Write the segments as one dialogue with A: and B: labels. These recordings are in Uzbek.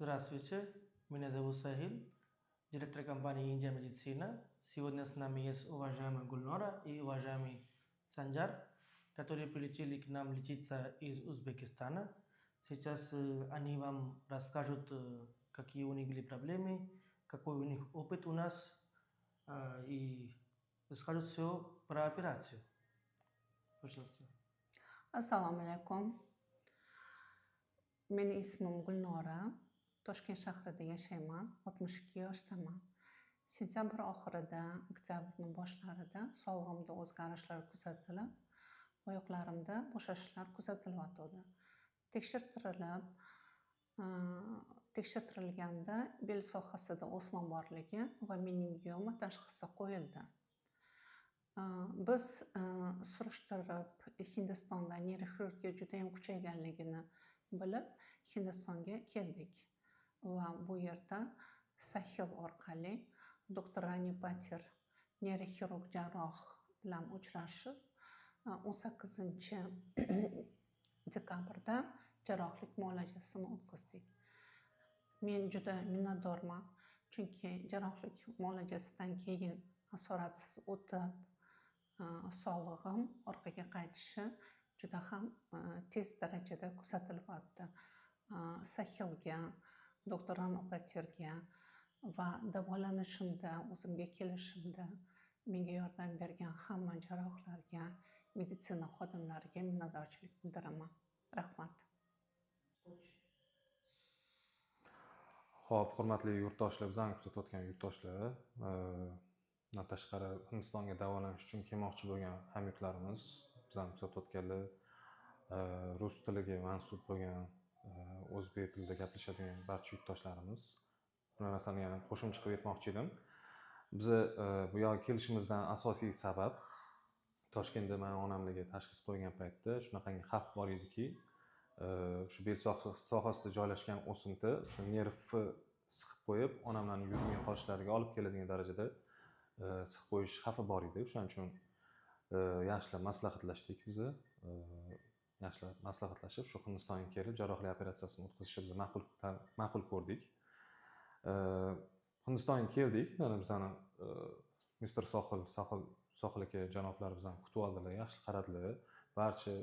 A: Здравствуйте, меня зовут Сахил, директор компании Индия Медицина. Сегодня с нами есть уважаемая Гульнора и уважаемый Санджар, которые прилетели к нам лечиться из Узбекистана. Сейчас они вам расскажут, какие у них были проблемы, какой у них опыт у нас, и расскажут все про операцию. Пожалуйста.
B: Assalomu alaykum. Meni ismim Gulnora. Toshkent shahrida yashayman. 62 yoshdaman. Sentyabr oxirida, oktyabrning boshlarida sog'lig'imda o'zgarishlar kuzatilib, oyoqlarimda bo'shashishlar kuzatilyotdi. Tekshirilganda bel sohasida o'sma borligi va meningioma tashxisi qo'yildi. Biz surishtirib Hindistonda neyroxirurgiya juda ham kuchayganligini bilib Hindistonga keldik va bu yerda Sahil orqali doktor Rani Patir neyroxirurg jarroh bilan uchrashib 18-dekabrda jarrohlik muolajasini o'tkazdik. Men juda minnatdorman, chunki jarrohlik muolajasidan keyin asoratsiz o'tib sog'lig'im orqaga qaytishi juda ham tez darajada kuzatilyapti. Sahilga, doktor Rani Patirga va davolanishimda, o'zimga kelishimda menga yordam bergan hamma jarrohlarga, meditsina xodimlariga minnatdorchilik bildiraman. Rahmat.
C: Xo'p, hurmatli yurtdoshlar, bizani kuzatayotgan yurtdoshlar, bundan tashqari Hindistonga davolanish uchun kelmoqchi bo'lgan hamyurtlarimiz, bizani kuzatayotganlar, rus tiliga mansub bo'lgan, o'zbek tilida gaplashadigan barcha yurtdoshlarimiz, bu narsani yana qo'shimcha qilib aytmoqchi edim. Biz bu yoqqa kelishimizdan asosiy sabab Toshkentda men onamlarga tashxis qo'ygan paytda shunaqangi xavf bor ediki, shu bel sohasida joylashgan o'simta nervni siqib qo'yib, onamlarning yurmay qolishlariga olib keladigan darajada siqib qo'yish xavfi bor edi. Shuning uchun yaxshilab maslahatlashdik biz. Yaxshilab maslahatlashib, shu Hindistonga kelib jarrohlik operatsiyasini o'tkazishni biz ma'qul ko'rdik. Hindistonga keldik, mana bizani Mr. Sohil aka janoblari bizani kutib oldilar, yaxshi qaradilar. Barcha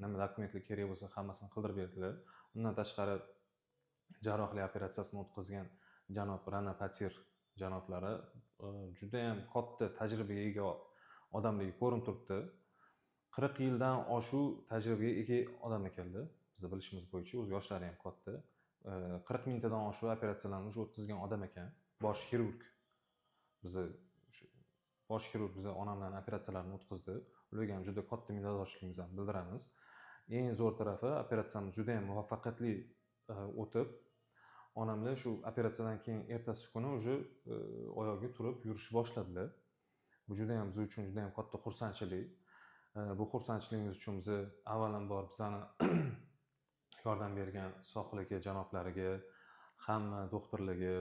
C: nima dokumentlar kerak bo'lsa hammasini qildirib berdilar. Undan tashqari jarrohlik operatsiyasini o'tkazgan janob Rani Patir janoblari juda ham katta tajribaga ega odamlarga ko'rinib turibdi. 40 yildan oshuv tajribaga ega odam ekanlar. Biz bilishimiz bo'yicha o'z yoshlari ham katta. 40 mingtadan oshuv operatsiyalarni o'tkazgan odam ekan. Bosh xirurg. Bosh xirurg biza onamlarning operatsiyalarini o'tkazdi. Ularga ham juda katta minnatdorchiligimizni bildiramiz. Eng zo'r tarafi operatsiyamiz juda ham muvaffaqiyatli o'tib, onamlar shu operatsiyadan keyin ertasi kuni уже oyoqga turib yurishni boshladilar. Bu juda ham biz uchun juda ham katta xursandchilik. Bu xursandchiligimiz uchun biz avvalambor bizani yordam bergan Sohil aka janoblariga, hamma doktorlarga,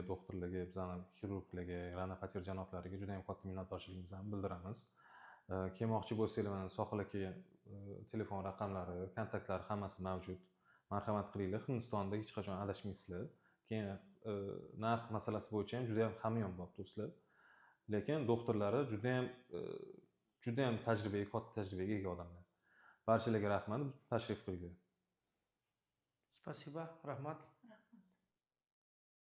C: bizani xirurglarga, Rani Patir janoblariga juda ham katta minnatdorchiligimizni bildiramiz. Kelmoqchi bo'lsanglar, mana Sohil aka telefon raqamlari, kontaktlari hammasi mavjud. Marhamat qilinglar, Hindistonda hech qachon adashmaysizlar. Keyin narx masalasi bo'yicha ham juda ham hamyonbop do'stlar. Lekin doktorlari juda ham katta tajribaga ega odamlar. Barchalarga rahmat, tashrif qiling.
A: Спасибо, rahmat.